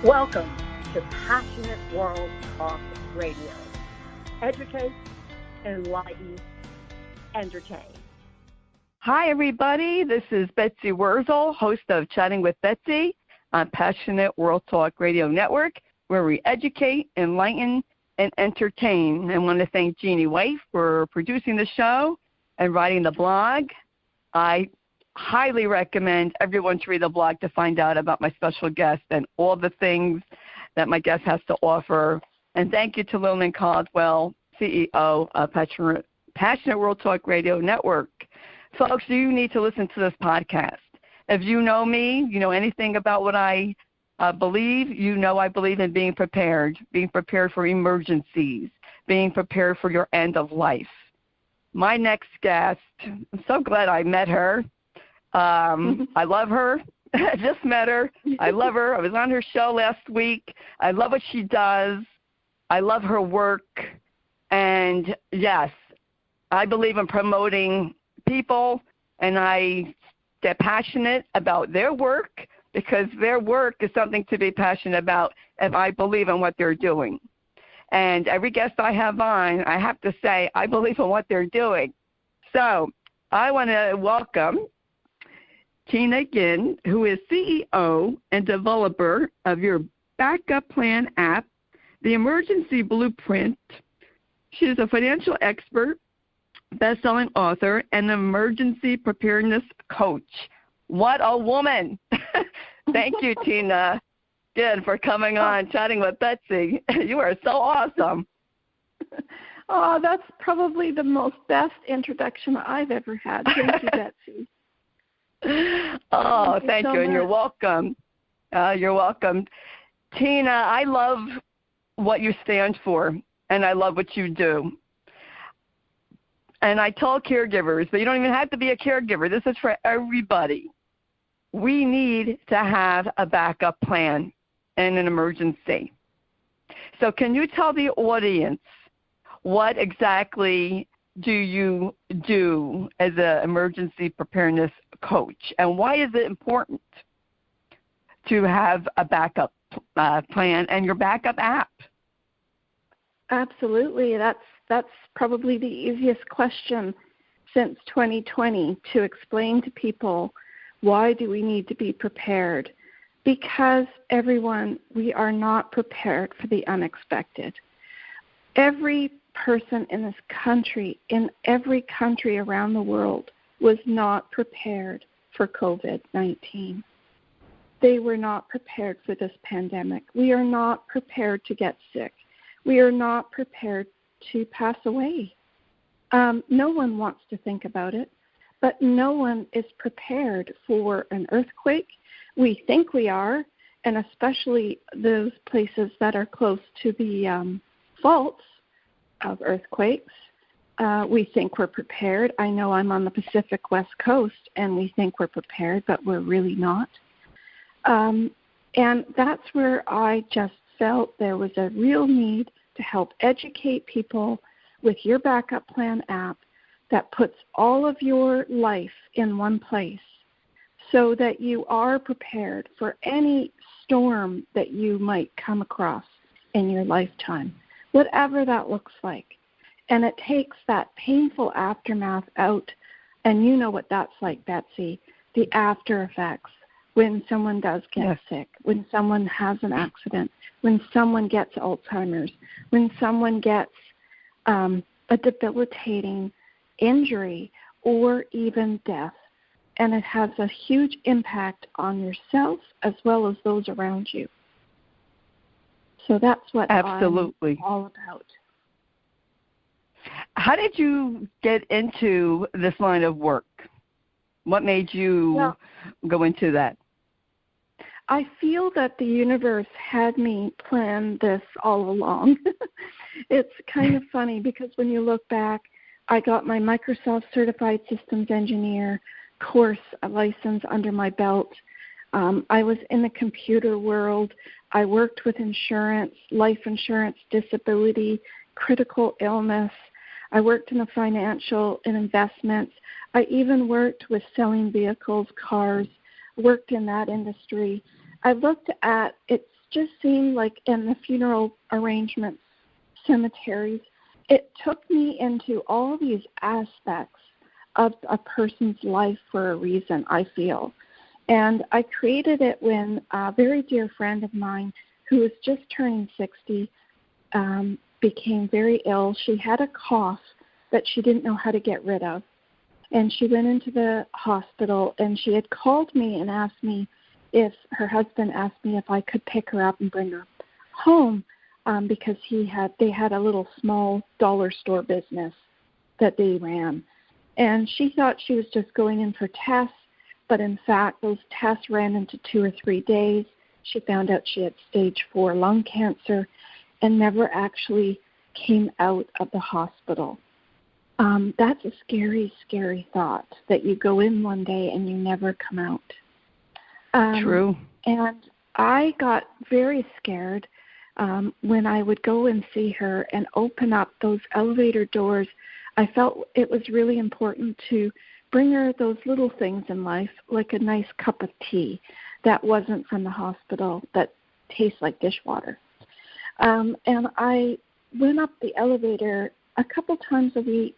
Welcome to Passionate World Talk Radio. Educate, enlighten, entertain. Hi, everybody. This is Betsy Wurzel, host of Chatting with Betsy on Passionate World Talk Radio Network, where we educate, enlighten, and entertain. I want to thank Jeannie White for producing the show and writing the blog. I highly recommend everyone to read the blog to find out about my special guest and all the things that my guest has to offer. And thank you to Lillian Caldwell, CEO of Passionate World Talk Radio Network. Folks, you need to listen to this podcast. If you know me, you know anything about what I believe, you know I believe in being prepared for emergencies, being prepared for your end of life. My next guest, I'm so glad I met her. I love her. I just met her. I love her. I was on her show last week. I love what she does. I love her work. And, yes, I believe in promoting people, and I get passionate about their work because their work is something to be passionate about if I believe in what they're doing. And every guest I have on, I have to say, I believe in what they're doing. So I want to welcome Tina Ginn, who is CEO and developer of your backup plan app, the Emergency Blueprint. She is a financial expert, best-selling author, and emergency preparedness coach. What a woman. Thank you, Tina Ginn, for coming on Chatting with Betsy. You are so awesome. Oh, that's probably the best introduction I've ever had. Thank you, Betsy. Oh, thank you, and you're welcome. You're welcome. Tina, I love what you stand for, and I love what you do. And I tell caregivers, but you don't even have to be a caregiver. This is for everybody. We need to have a backup plan in an emergency. So can you tell the audience what exactly do you do as an emergency preparedness coach, and why is it important to have a backup plan and your backup app? Absolutely. That's probably the easiest question since 2020 to explain to people why do we need to be prepared. Because, everyone, we are not prepared for the unexpected. Every person in this country, in every country around the world, was not prepared for COVID-19. They were not prepared for this pandemic. We are not prepared to get sick. We are not prepared to pass away. No one wants to think about it, but no one is prepared for an earthquake. We think we are, and especially those places that are close to the faults of earthquakes. We think we're prepared. I know I'm on the Pacific West Coast, and we think we're prepared, but we're really not. And that's where I just felt there was a real need to help educate people with your backup plan app that puts all of your life in one place so that you are prepared for any storm that you might come across in your lifetime, whatever that looks like. And it takes that painful aftermath out, and you know what that's like, Betsy, the after effects when someone does get sick, when someone has an accident, when someone gets Alzheimer's, when someone gets a debilitating injury or even death. And it has a huge impact on yourself as well as those around you. So that's what I'm all about. How did you get into this line of work? What made you go into that? I feel that the universe had me plan this all along. It's kind of funny because when you look back, I got my Microsoft Certified Systems Engineer course license under my belt. I was in the computer world. I worked with insurance, life insurance, disability, critical illness. I worked in the financial and investments. I even worked with selling vehicles, cars, worked in that industry. I looked at it's just seemed like in the funeral arrangements, cemeteries, it took me into all these aspects of a person's life for a reason, I feel. And I created it when a very dear friend of mine who was just turning 60 became very ill. She had a cough that she didn't know how to get rid of. And she went into the hospital, and she had called me and asked me if her husband asked me if I could pick her up and bring her home because they had a little small dollar store business that they ran. And she thought she was just going in for tests, but in fact those tests ran into 2 or 3 days. She found out she had stage 4 lung cancer and never actually came out of the hospital. That's a scary, scary thought, that you go in one day and you never come out. True. And I got very scared when I would go and see her and open up those elevator doors. I felt it was really important to bring her those little things in life, like a nice cup of tea that wasn't from the hospital, that tastes like dishwater. And I went up the elevator a couple times a week,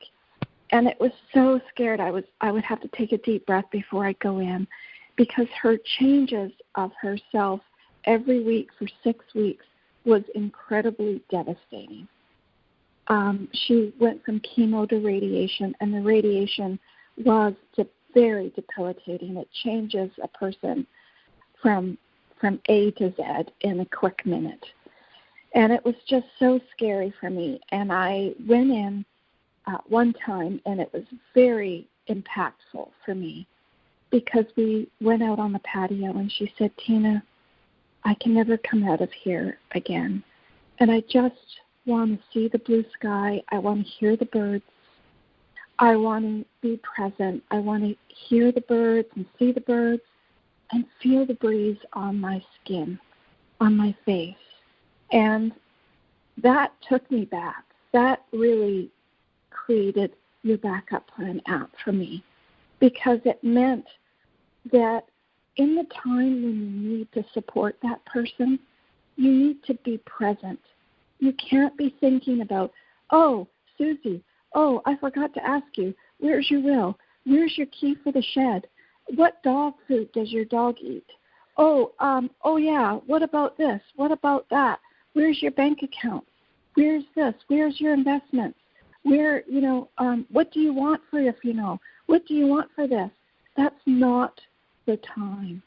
and it was so scared. I would have to take a deep breath before I go in, because her changes of herself every week for 6 weeks was incredibly devastating. She went from chemo to radiation, and the radiation was very debilitating. It changes a person from A to Z in a quick minute. And it was just so scary for me. And I went in one time, and it was very impactful for me, because we went out on the patio, and she said, "Tina, I can never come out of here again. And I just want to see the blue sky. I want to hear the birds. I want to be present. I want to hear the birds and see the birds and feel the breeze on my skin, on my face." And that took me back. That really created your backup plan app for me, because it meant that in the time when you need to support that person, you need to be present. You can't be thinking about, "Oh, Susie, oh, I forgot to ask you, where's your will? Where's your key for the shed? What dog food does your dog eat? Oh yeah, what about this? What about that? Where's your bank account? Where's this? Where's your investments? Where, what do you want for your funeral? What do you want for this?" That's not the time.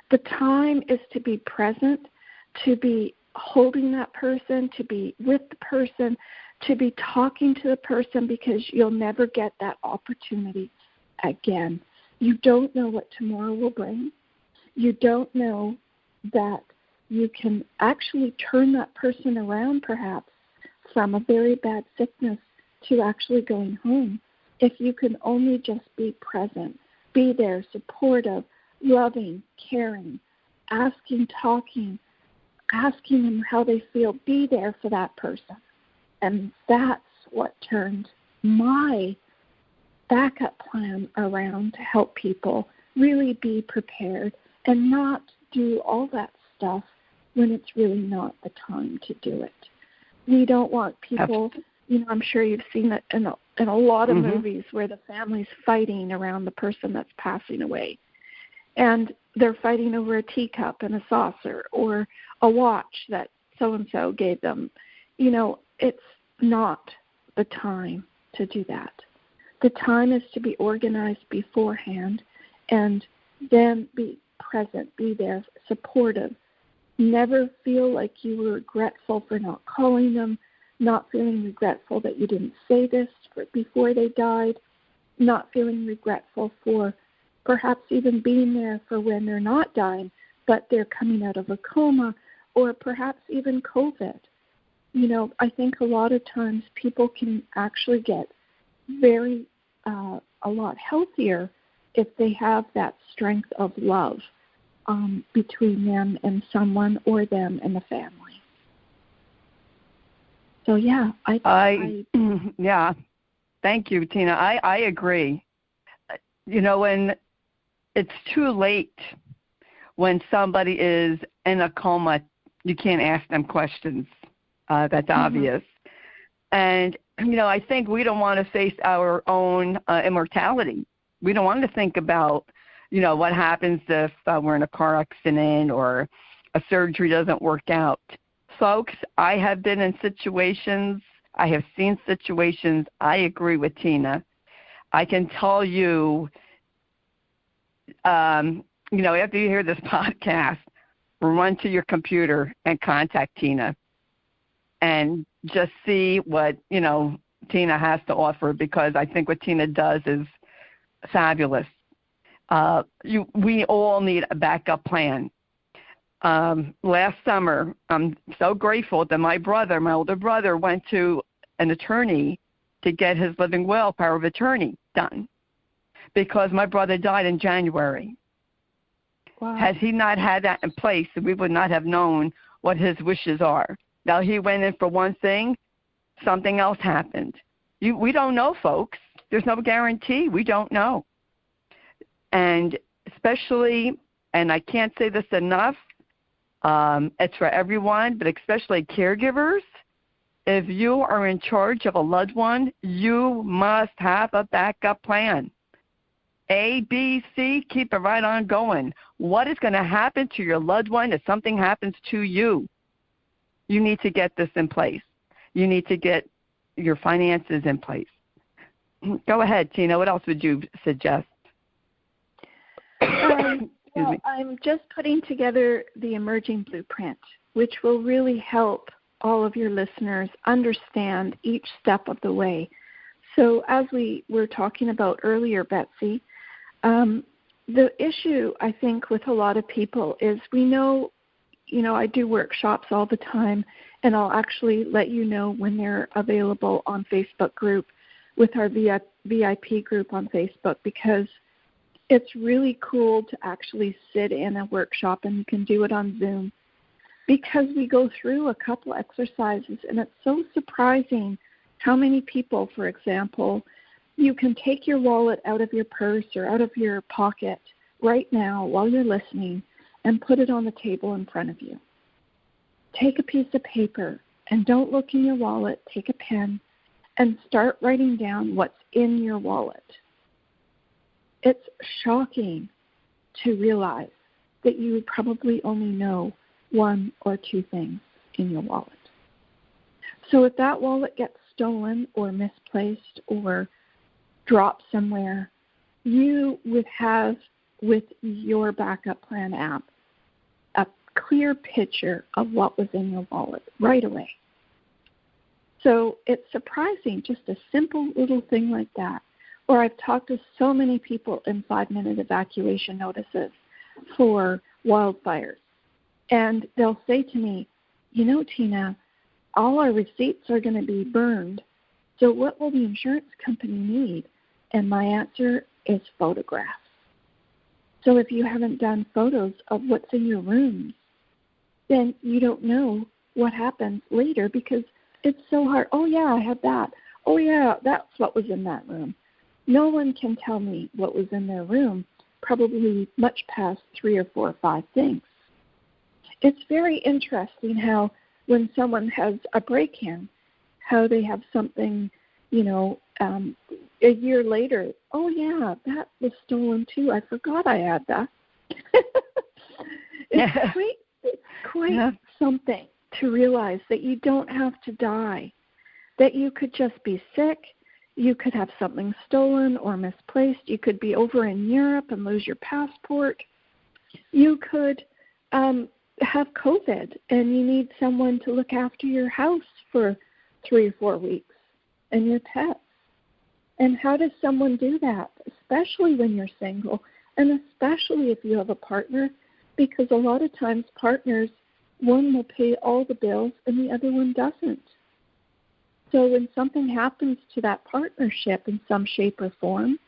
The time is to be present, to be holding that person, to be with the person, to be talking to the person, because you'll never get that opportunity again. You don't know what tomorrow will bring. You don't know that you can actually turn that person around, perhaps, from a very bad sickness to actually going home, if you can only just be present, be there, supportive, loving, caring, asking, talking, asking them how they feel, be there for that person. And that's what turned my backup plan around, to help people really be prepared and not do all that stuff when it's really not the time to do it. We don't want people, I'm sure you've seen it in a lot of movies where the family's fighting around the person that's passing away. And they're fighting over a teacup and a saucer or a watch that so-and-so gave them. It's not the time to do that. The time is to be organized beforehand and then be present, be there, supportive. Never feel like you were regretful for not calling them, not feeling regretful that you didn't say this before they died, not feeling regretful for perhaps even being there for when they're not dying, but they're coming out of a coma, or perhaps even COVID. I think a lot of times people can actually get a lot healthier if they have that strength of love between them and someone, or them and the family. So yeah, yeah. Thank you, Tina. I agree. When it's too late, when somebody is in a coma you can't ask them questions. That's obvious. And, I think we don't want to face our own immortality. We don't want to think about, what happens if we're in a car accident or a surgery doesn't work out. Folks, I have been in situations, I have seen situations, I agree with Tina. I can tell you, after you hear this podcast, run to your computer and contact Tina and just see what, Tina has to offer, because I think what Tina does is fabulous. We all need a backup plan. Last summer, I'm so grateful that my older brother, went to an attorney to get his living will, power of attorney, done, because my brother died in January. Wow. Had he not had that in place, we would not have known what his wishes are. Now, he went in for one thing, something else happened. We don't know, folks. There's no guarantee. We don't know. And especially, and I can't say this enough, it's for everyone, but especially caregivers. If you are in charge of a loved one, you must have a backup plan. A, B, C, keep it right on going. What is going to happen to your loved one if something happens to you? You need to get this in place. You need to get your finances in place. Go ahead, Tina. What else would you suggest? Well, I'm just putting together the emerging blueprint, which will really help all of your listeners understand each step of the way. So as we were talking about earlier, Betsy, the issue, I think, with a lot of people is we know, I do workshops all the time, and I'll actually let you know when they're available on Facebook group with our VIP group on Facebook, because it's really cool to actually sit in a workshop, and you can do it on Zoom, because we go through a couple exercises, and it's so surprising how many people, for example, you can take your wallet out of your purse or out of your pocket right now while you're listening and put it on the table in front of you. Take a piece of paper and don't look in your wallet. Take a pen and start writing down what's in your wallet. It's shocking to realize that you probably only know one or two things in your wallet. So if that wallet gets stolen or misplaced or dropped somewhere, you would have, with your backup plan app, a clear picture of what was in your wallet right away. So it's surprising, just a simple little thing like that. Or I've talked to so many people in 5-minute evacuation notices for wildfires. And they'll say to me, Tina, all our receipts are going to be burned. So what will the insurance company need? And my answer is photographs. So if you haven't done photos of what's in your rooms, then you don't know what happens later, because it's so hard. Oh, yeah, I have that. Oh, yeah, that's what was in that room. No one can tell me what was in their room, probably much past 3 or 4 or 5 things. It's very interesting how when someone has a break-in, how they have something, a year later, oh, yeah, that was stolen too. I forgot I had that. It's quite something to realize that you don't have to die, that you could just be sick. You could have something stolen or misplaced. You could be over in Europe and lose your passport. You could have COVID and you need someone to look after your house for 3 or 4 weeks and your pets. And how does someone do that, especially when you're single, and especially if you have a partner? Because a lot of times partners, one will pay all the bills and the other one doesn't. So when something happens to that partnership in some shape or form,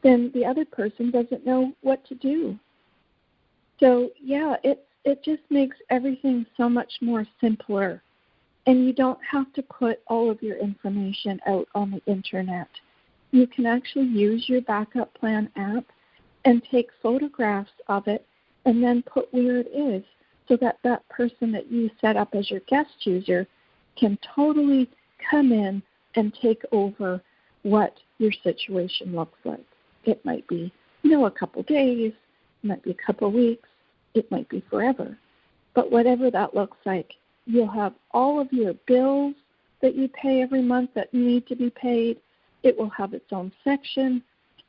then the other person doesn't know what to do. So, yeah, it just makes everything so much more simpler. And you don't have to put all of your information out on the Internet. You can actually use your backup plan app and take photographs of it and then put where it is. so that that person that you set up as your guest user can totally come in and take over what your situation looks like. It might be, a couple days, it might be a couple weeks, it might be forever. But whatever that looks like, you'll have all of your bills that you pay every month that need to be paid. It will have its own section,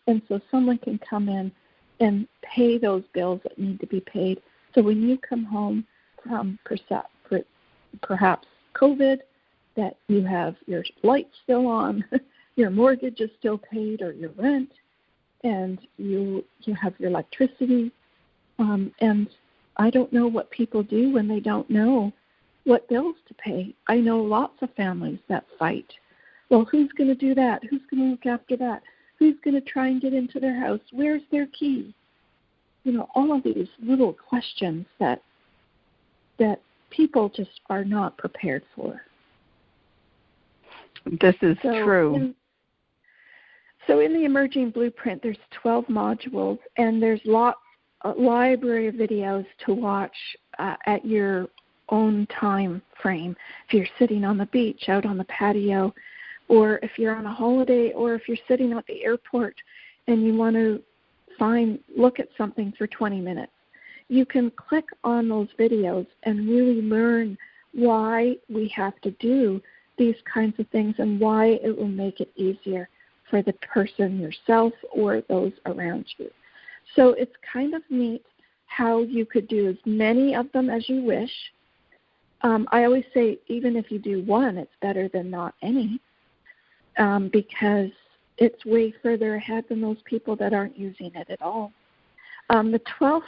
and so someone can come in and pay those bills that need to be paid. So when you come home from perhaps COVID, that you have your lights still on, your mortgage is still paid, or your rent, and you have your electricity. And I don't know what people do when they don't know what bills to pay. I know lots of families that fight. Well, who's going to do that? Who's going to look after that? Who's going to try and get into their house? Where's their key? All of these little questions that people just are not prepared for. This is true. So in the Emerging Blueprint, there's 12 modules, and there's a library of videos to watch at your own time frame. If you're sitting on the beach, out on the patio, or if you're on a holiday, or if you're sitting at the airport and you want to look at something for 20 minutes, you can click on those videos and really learn why we have to do these kinds of things and why it will make it easier for the person yourself or those around you. So it's kind of neat how you could do as many of them as you wish. I always say even if you do one, it's better than not any, because it's way further ahead than those people that aren't using it at all. The 12th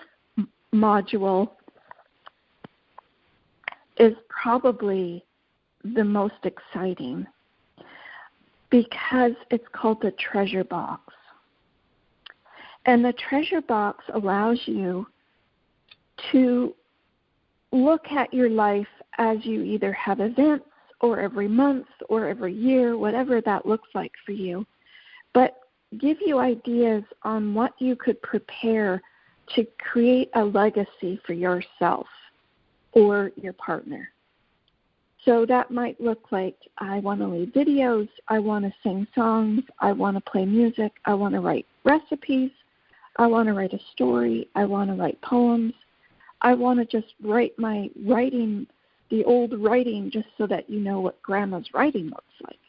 module is probably the most exciting because it's called the treasure box. And the treasure box allows you to look at your life as you either have events or every month or every year, whatever that looks like for you, but give you ideas on what you could prepare to create a legacy for yourself or your partner. So that might look like, I want to leave videos, I want to sing songs, I want to play music, I want to write recipes, I want to write a story, I want to write poems, I want to just write my writing, the old writing, just so that you know what Grandma's writing looks like.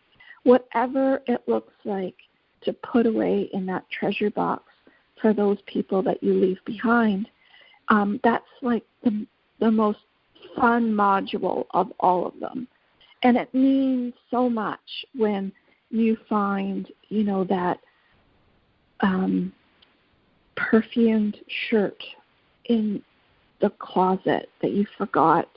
Whatever it looks like to put away in that treasure box for those people that you leave behind, that's like the most fun module of all of them. And it means so much when you find, that perfumed shirt in the closet that you forgot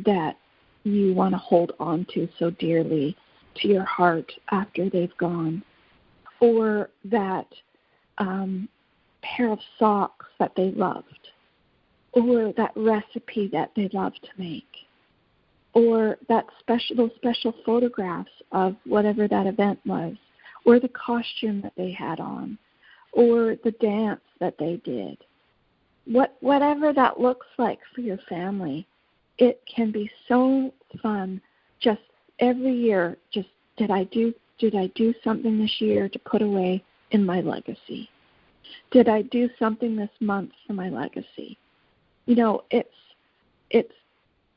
that you want to hold on to so dearly to your heart after they've gone, or that pair of socks that they loved, or that recipe that they loved to make, or those special photographs of whatever that event was, or the costume that they had on, or the dance that they did. Whatever that looks like for your family, it can be so fun. Just every year, just did I do something this year to put away in my legacy? Did I do something this month for my legacy? It's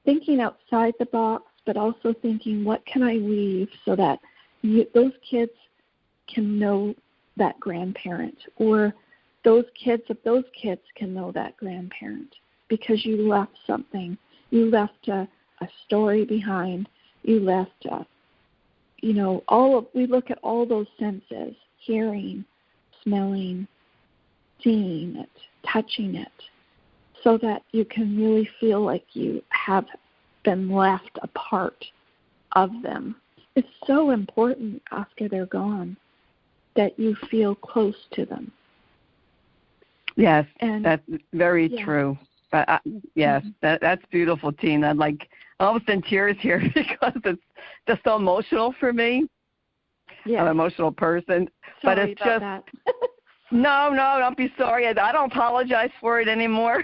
thinking outside the box, but also thinking, what can I leave so that those kids can know that grandparent, or those kids of those kids can know that grandparent, because you left something. You left a story behind. You left, we look at all those senses, hearing, smelling, seeing it, touching it, so that you can really feel like you have been left a part of them. It's so important after they're gone that you feel close to them. Yes, and, that's very true. Yes, that's beautiful, Tina. I'm almost in tears here because it's just so emotional for me. Yes. I'm an emotional person. Sorry but it's about just that. No, don't be sorry. I don't apologize for it anymore.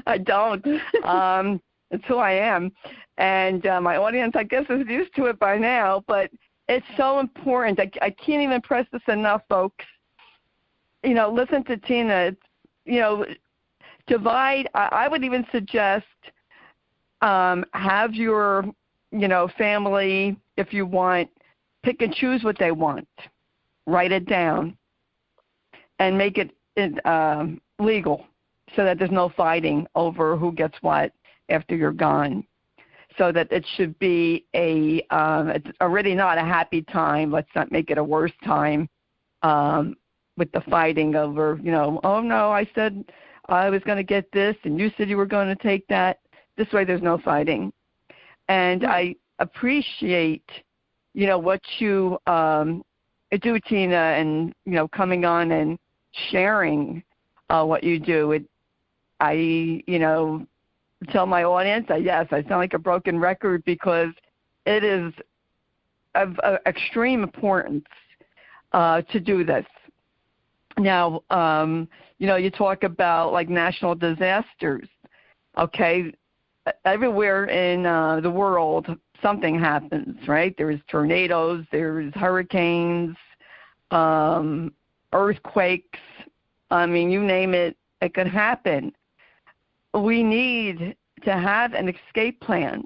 I don't. It's who I am. And my audience, I guess, is used to it by now, but it's so important. I can't even press this enough, folks. Listen to Tina. Divide. I would even suggest have your, family, if you want, pick and choose what they want. Write it down and make it legal so that there's no fighting over who gets what after you're gone. So that it should be it's already not a happy time. Let's not make it a worse time with the fighting over, oh, no, I said I was going to get this and you said you were going to take that. This way there's no fighting. And I appreciate, what you do, Tina, and, coming on and sharing what you do. I tell my audience, yes, I sound like a broken record because it is of extreme importance to do this. Now, you talk about like national disasters. Okay, everywhere in the world, something happens, right? There's tornadoes, there's hurricanes, earthquakes. I mean, you name it, it could happen. We need to have an escape plan.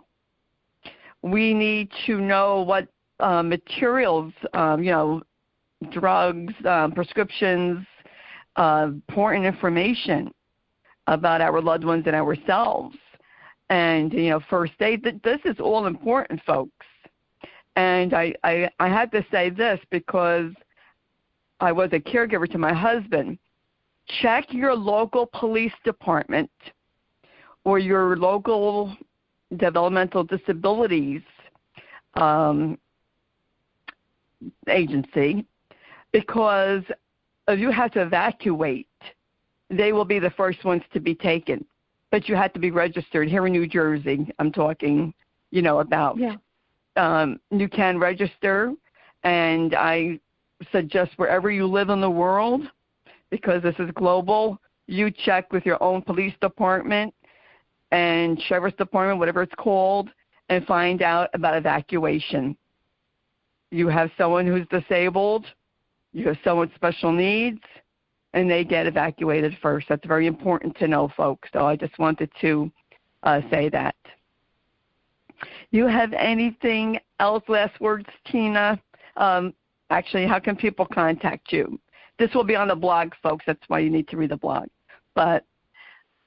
We need to know what materials, drugs, prescriptions, important information about our loved ones and ourselves. And, first aid, this is all important, folks. And I had to say this because I was a caregiver to my husband. Check your local police department or your local developmental disabilities agency, because if you have to evacuate, they will be the first ones to be taken. But you have to be registered. Here in New Jersey, I'm talking, about. Yeah. You can register, and I suggest wherever you live in the world, because this is global, you check with your own police department and sheriff's department, whatever it's called, and find out about evacuation. You have someone who's disabled, you have someone with special needs, and they get evacuated first. That's very important to know, folks. So I just wanted to say that. You have anything else, last words, Tina? Actually, how can people contact you? This will be on the blog, folks. That's why you need to read the blog. But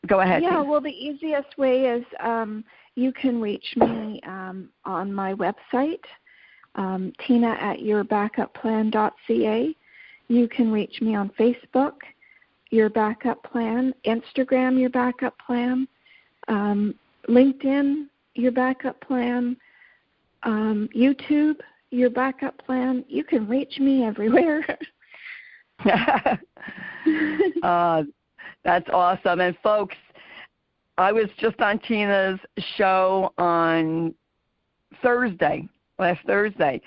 go ahead. Yeah, well, the easiest way is you can reach me on my website, tina@yourbackupplan.ca. You can reach me on Facebook, Your Backup Plan, Instagram, Your Backup Plan, LinkedIn, Your Backup Plan, YouTube, Your Backup Plan. You can reach me everywhere. That's awesome. And folks, I was just on Tina's show on last Thursday.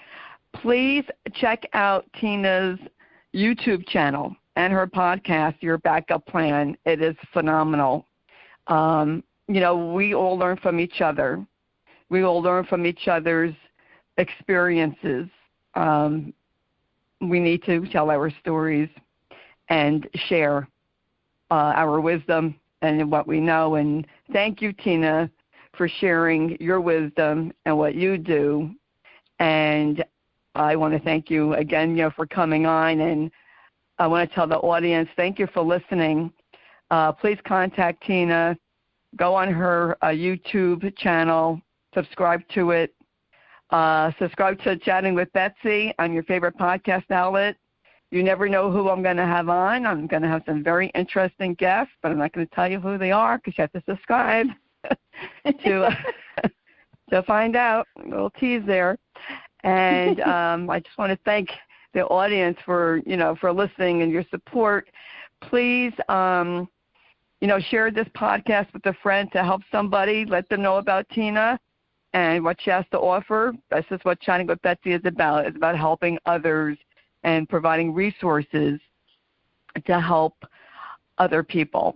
Please check out Tina's YouTube channel and her podcast, Your Backup Plan. It is phenomenal. We all learn from each other. We all learn from each other's experiences. We need to tell our stories and share our wisdom and what we know. And thank you, Tina, for sharing your wisdom and what you do. And I want to thank you again, for coming on. And I want to tell the audience, thank you for listening. Please contact Tina. Go on her YouTube channel. Subscribe to it. Subscribe to Chatting with Betsy on your favorite podcast outlet. You never know who I'm going to have on. I'm going to have some very interesting guests, but I'm not going to tell you who they are because you have to subscribe to find out. A little tease there. And I just want to thank the audience for listening and your support. Please, share this podcast with a friend to help somebody. Let them know about Tina and what she has to offer. This is what Chatting with Betsy is about. It's about helping others and providing resources to help other people.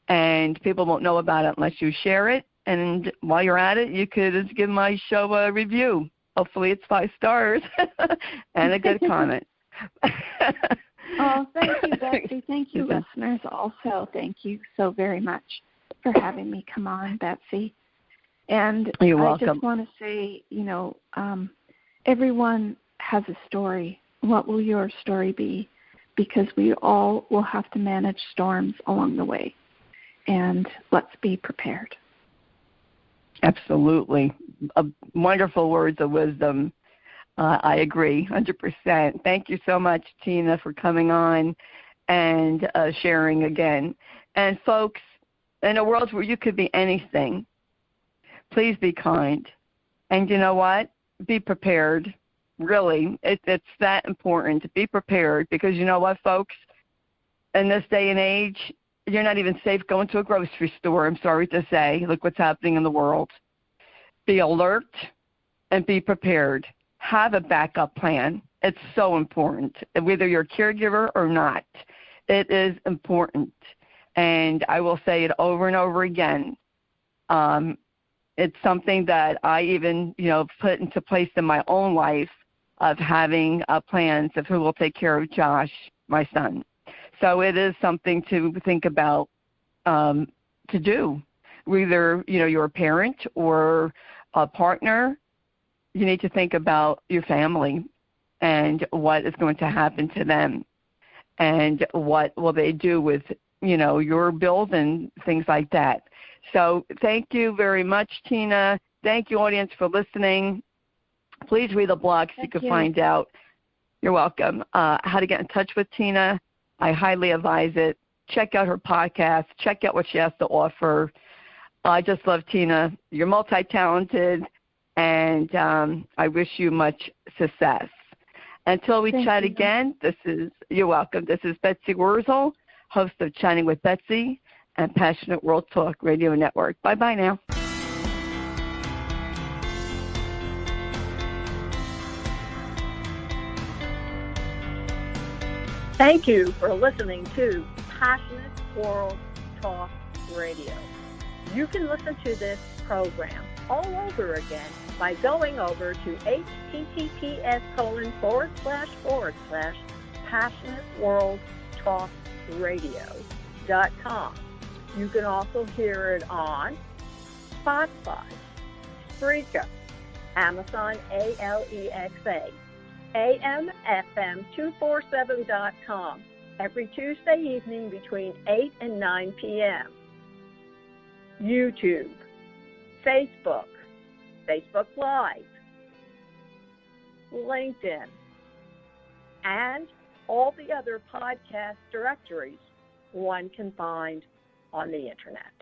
and people won't know about it unless you share it. And while you're at it, you could just give my show a review. Hopefully it's 5 stars and a good comment. Oh, thank you, Betsy. Thank you, listeners, also. Thank you so very much for having me come on, Betsy. And You're I welcome. just want to say, everyone has a story. What will your story be? Because we all will have to manage storms along the way. And let's be prepared. Absolutely. Wonderful words of wisdom. I agree, 100%. Thank you so much, Tina, for coming on and sharing again. And folks, in a world where you could be anything, please be kind. And you know what? Be prepared. Really, it's that important to be prepared, because you know what, folks? In this day and age, you're not even safe going to a grocery store, I'm sorry to say. Look what's happening in the world. Be alert and be prepared. Have a backup plan. It's so important, whether you're a caregiver or not. It is important. And I will say it over and over again. It's something that I even, put into place in my own life, of having plans of who will take care of Josh, my son. So it is something to think about, to do. Whether, you're a parent or a partner, you need to think about your family and what is going to happen to them and what will they do with, your bills and things like that. So thank you very much, Tina. Thank you, audience, for listening. Please read the blog so you can find out. You're welcome. How to get in touch with Tina. I highly advise it. Check out her podcast. Check out what she has to offer. I just love Tina. You're multi-talented, and I wish you much success. Until we chat again, you're welcome. This is Betsy Wurzel, host of Chatting with Betsy and Passionate World Talk Radio Network. Bye-bye now. Thank you for listening to Passionate World Talk Radio. You can listen to this program all over again by going over to https://passionateworldtalkradio.com. You can also hear it on Spotify, Spreaker, Amazon Alexa, AMFM247.com every Tuesday evening between 8 and 9 p.m. YouTube, Facebook, Facebook Live, LinkedIn, and all the other podcast directories one can find on the Internet.